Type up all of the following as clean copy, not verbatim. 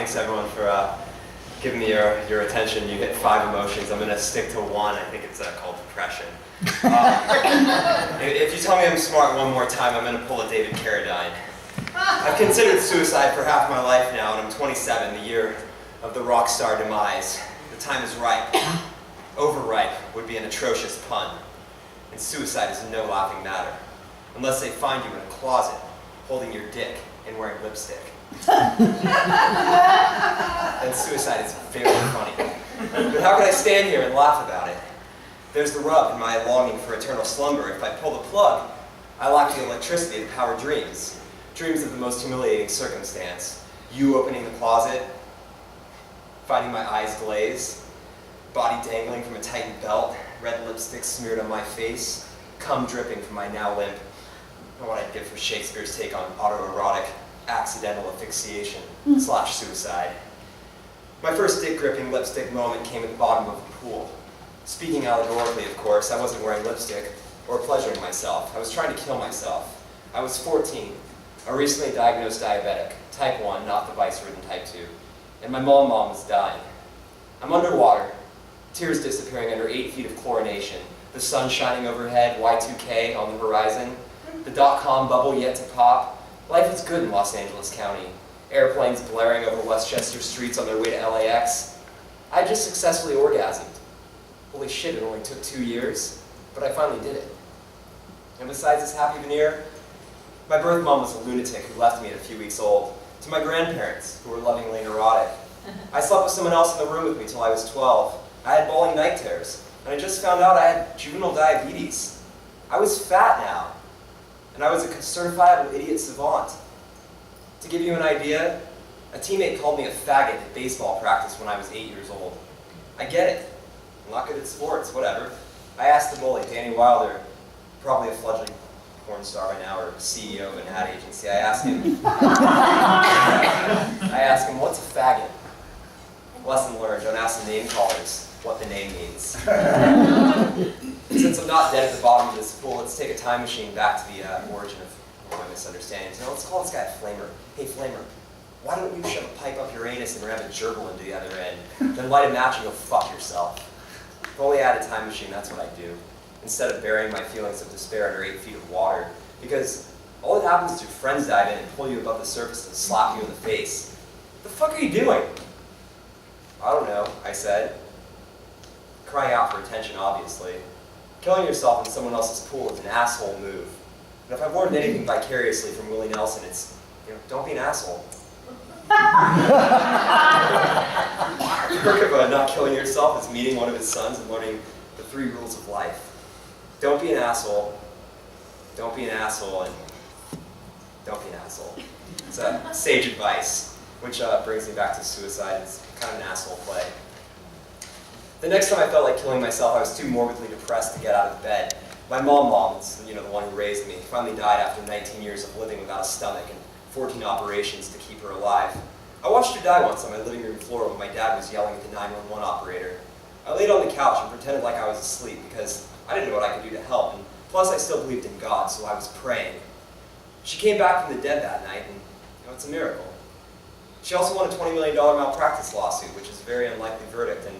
Thanks everyone for giving me your attention. You hit 5 emotions. I'm going to stick to one. I think it's called depression. If you tell me I'm smart one more time, I'm going to pull a David Carradine. I've considered suicide for half my life now, and I'm 27, the year of the rock star demise. The time is ripe. Overripe would be an atrocious pun. And suicide is no laughing matter, unless they find you in a closet, holding your dick and wearing lipstick. And suicide is very funny. But how can I stand here and laugh about it? There's the rub in my longing for eternal slumber. If I pull the plug, I lack the electricity to power dreams. Dreams of the most humiliating circumstance. You opening the closet, finding my eyes glazed, body dangling from a tightened belt, red lipstick smeared on my face, cum dripping from my now limp. Not what I'd give for Shakespeare's take on autoerotic accidental asphyxiation / suicide. My first dick-gripping lipstick moment came at the bottom of the pool. Speaking allegorically, of course, I wasn't wearing lipstick or pleasuring myself. I was trying to kill myself. I was 14, a recently diagnosed diabetic, type 1, not the vice-ridden type 2, and my mom was dying. I'm underwater, tears disappearing under 8 feet of chlorination, the sun shining overhead, Y2K on the horizon, the dot-com bubble yet to pop. Life is good in Los Angeles County. Airplanes blaring over Westchester streets on their way to LAX. I just successfully orgasmed. Holy shit, it only took 2 years, but I finally did it. And besides this happy veneer, my birth mom was a lunatic who left me at a few weeks old, to my grandparents, who were lovingly neurotic. I slept with someone else in the room with me till I was 12. I had bawling night terrors, and I just found out I had juvenile diabetes. I was fat now, and I was a certifiable idiot savant. To give you an idea, a teammate called me a faggot at baseball practice when I was 8 years old. I get it. I'm not good at sports, whatever. I asked the bully, Danny Wilder, probably a fledgling porn star by now, or CEO of an ad agency. I asked him, what's a faggot? Lesson learned, don't ask the name callers what the name means. Since I'm not dead at the bottom of this pool, let's take a time machine back to the origin of my misunderstandings. Now let's call this guy a flamer. Hey flamer, why don't you shove a pipe up your anus and ram a gerbil into the other end, then light a match and go fuck yourself? If only I had a time machine, that's what I'd do, instead of burying my feelings of despair under 8 feet of water. Because all that happens is your friends dive in and pull you above the surface and slap you in the face. What the fuck are you doing? I don't know, I said. Crying out for attention, obviously. Killing yourself in someone else's pool is an asshole move. And if I've learned anything vicariously from Willie Nelson, it's, don't be an asshole. The perk of not killing yourself is meeting one of his sons and learning the 3 rules of life. Don't be an asshole, don't be an asshole, and don't be an asshole. It's sage advice, which brings me back to suicide. It's kind of an asshole play. The next time I felt like killing myself, I was too morbidly depressed to get out of bed. My mom, the one who raised me, finally died after 19 years of living without a stomach and 14 operations to keep her alive. I watched her die once on my living room floor when my dad was yelling at the 911 operator. I laid on the couch and pretended like I was asleep because I didn't know what I could do to help, and plus I still believed in God, so I was praying. She came back from the dead that night, and it's a miracle. She also won a $20 million malpractice lawsuit, which is a very unlikely verdict, and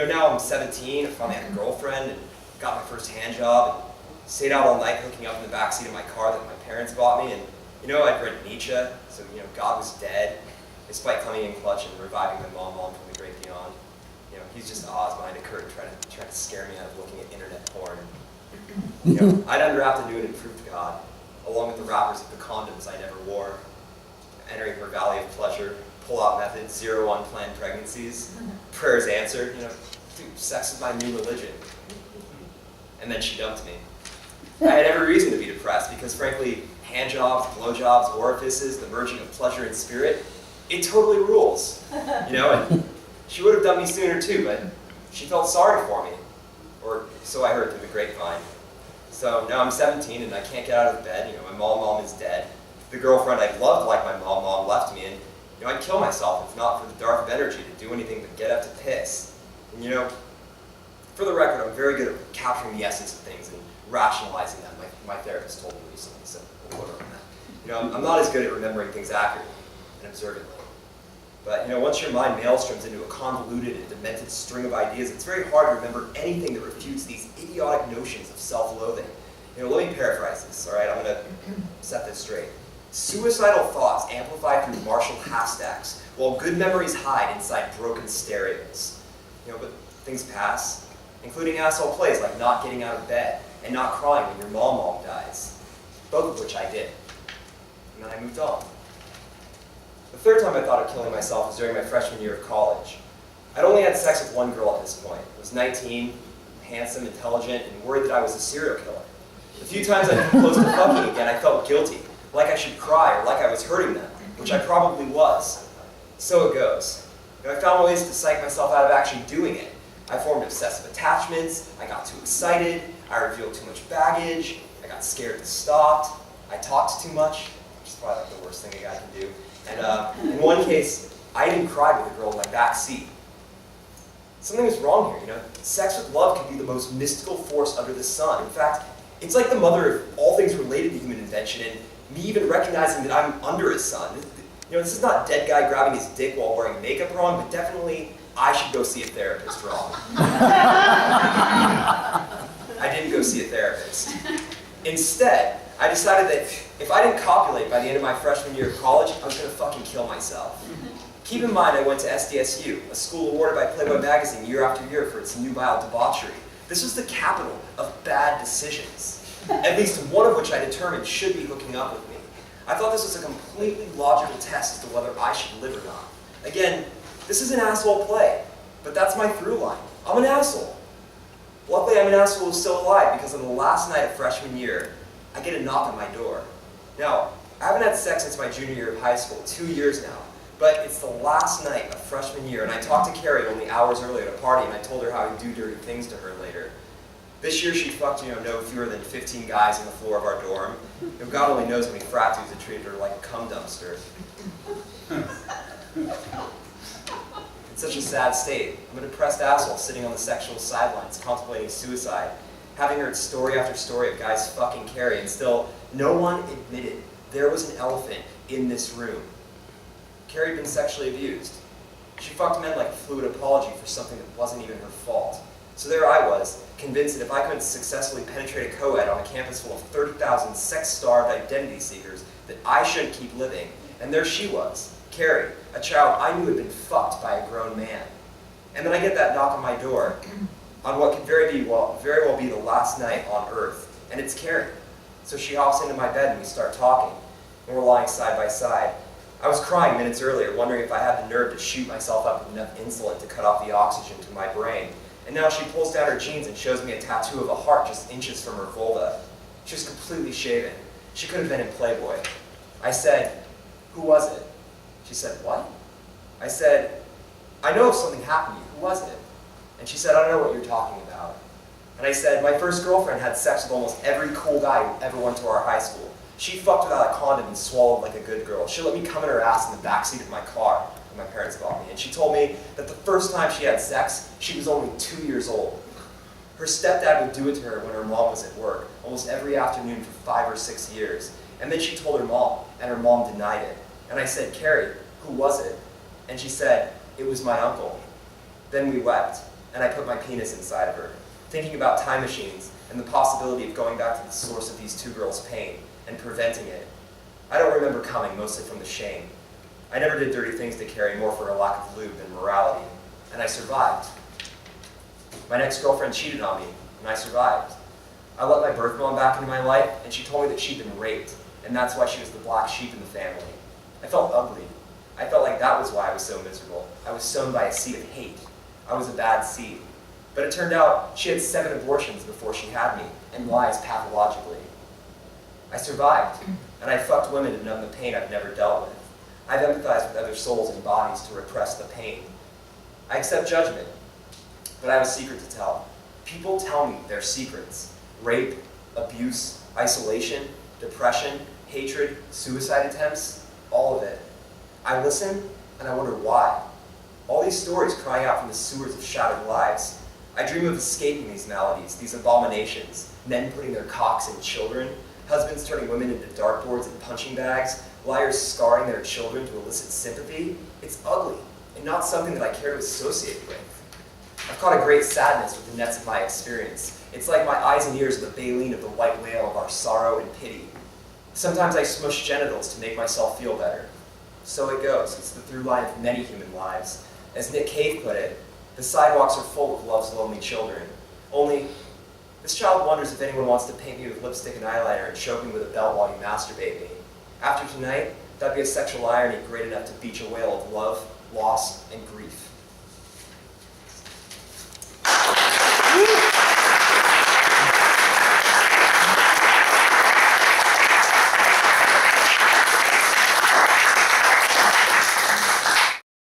now I'm 17, I finally had a girlfriend, and got my first hand job, and stayed out all night hooking up in the backseat of my car that my parents bought me, and I'd read Nietzsche, so God was dead, despite coming in clutch and reviving my mom from the great beyond. He's just Oz behind a curtain trying to scare me out of looking at internet porn. I'd unwrap the nude and prove to God, along with the wrappers of the condoms I never wore, entering her valley of pleasure, pull-out methods, 0 unplanned pregnancies, prayers answered, dude, sex is my new religion. And then she dumped me. I had every reason to be depressed because, frankly, hand jobs, blowjobs, orifices, the merging of pleasure and spirit, it totally rules. And she would have done me sooner too, but she felt sorry for me. Or so I heard through the grapevine. So now I'm 17 and I can't get out of bed. My mom is dead. The girlfriend I loved like my mom left me, and I'd kill myself if not for the Darth of energy to do anything but get up to piss. And for the record, I'm very good at capturing the essence of things and rationalizing them. My therapist told me recently, so we'll put her on that. I'm not as good at remembering things accurately and observantly. But once your mind maelstroms into a convoluted and demented string of ideas, it's very hard to remember anything that refutes these idiotic notions of self-loathing. Let me paraphrase this, all right? I'm going to set this straight. Suicidal thoughts amplify through Marshall half-stacks, while good memories hide inside broken stereos. But things pass, including asshole plays like not getting out of bed and not crying when your mom dies, both of which I did. And then I moved on. The third time I thought of killing myself was during my freshman year of college. I'd only had sex with one girl at this point. I was 19, handsome, intelligent, and worried that I was a serial killer. The few times I'd come close to fucking again, I felt guilty, like I should cry or like I was hurting them, which I probably was. So it goes. I found ways to psych myself out of actually doing it. I formed obsessive attachments, I got too excited, I revealed too much baggage, I got scared and stopped, I talked too much, which is probably like the worst thing a guy can do. And in one case, I even cried with a girl in my back seat. Something was wrong here, Sex with love can be the most mystical force under the sun. In fact, it's like the mother of all things related to human invention, and me even recognizing that I'm under a sun. This is not dead guy grabbing his dick while wearing makeup wrong, but definitely I should go see a therapist wrong. I didn't go see a therapist. Instead, I decided that if I didn't copulate by the end of my freshman year of college, I was going to fucking kill myself. Keep in mind I went to SDSU, a school awarded by Playboy magazine year after year for its nubile debauchery. This was the capital of bad decisions, at least one of which I determined should be hooking up with me. I thought this was a completely logical test as to whether I should live or not. Again, this is an asshole play, but that's my through line. I'm an asshole. Luckily, I'm an asshole who's still alive because on the last night of freshman year, I get a knock on my door. Now, I haven't had sex since my junior year of high school, 2 years now, but it's the last night of freshman year, and I talked to Carrie only hours earlier at a party, and I told her how I'd do dirty things to her later. This year she fucked, no fewer than 15 guys on the floor of our dorm. God only knows how many frat dudes had treated her like a cum dumpster. It's such a sad state. I'm a depressed asshole sitting on the sexual sidelines contemplating suicide, having heard story after story of guys fucking Carrie, and still no one admitted there was an elephant in this room. Carrie had been sexually abused. She fucked men like a fluid apology for something that wasn't even her fault. So there I was, convinced that if I couldn't successfully penetrate a co-ed on a campus full of 30,000 sex-starved identity seekers, that I shouldn't keep living. And there she was, Carrie, a child I knew had been fucked by a grown man. And then I get that knock on my door on what could very well be the last night on Earth, and it's Carrie. So she hops into my bed and we start talking, and we're lying side by side. I was crying minutes earlier, wondering if I had the nerve to shoot myself up with enough insulin to cut off the oxygen to my brain. And now she pulls down her jeans and shows me a tattoo of a heart just inches from her vulva. She was completely shaven. She could have been in Playboy. I said, "Who was it?" She said, "What?" I said, "I know if something happened to you. Who was it?" And she said, "I don't know what you're talking about." And I said, "My first girlfriend had sex with almost every cool guy who ever went to our high school. She fucked without a condom and swallowed like a good girl. She let me come in her ass in the backseat of my car that my parents bought me. And she told me that the first time she had sex, she was only 2 years old. Her stepdad would do it to her when her mom was at work, almost every afternoon for 5 or 6 years. And then she told her mom, and her mom denied it. And I said, "Carrie, who was it?" And she said, "It was my uncle." Then we wept, and I put my penis inside of her, thinking about time machines and the possibility of going back to the source of these two girls' pain and preventing it. I don't remember coming, mostly from the shame. I never did dirty things to Carrie, more for a lack of lube than morality, and I survived. My next girlfriend cheated on me, and I survived. I let my birth mom back into my life, and she told me that she'd been raped, and that's why she was the black sheep in the family. I felt ugly. I felt like that was why I was so miserable. I was sown by a seed of hate. I was a bad seed. But it turned out she had 7 abortions before she had me, and lies pathologically. I survived, and I fucked women to numb the pain I've never dealt with. I've empathized with other souls and bodies to repress the pain. I accept judgment, but I have a secret to tell. People tell me their secrets: rape, abuse, isolation, depression, hatred, suicide attempts, all of it. I listen, and I wonder why. All these stories crying out from the sewers of shattered lives. I dream of escaping these maladies, these abominations, men putting their cocks in children. husbands turning women into dartboards and punching bags, liars scarring their children to elicit sympathy. It's ugly, and not something that I care to associate with. I've caught a great sadness with the nets of my experience. It's like my eyes and ears are the baleen of the white whale of our sorrow and pity. Sometimes I smush genitals to make myself feel better. So it goes. It's the through line of many human lives. As Nick Cave put it, the sidewalks are full of love's lonely children. Only, this child wonders if anyone wants to paint me with lipstick and eyeliner and choke me with a belt while you masturbate me. After tonight, that'd be a sexual irony great enough to beach a whale of love, loss, and grief.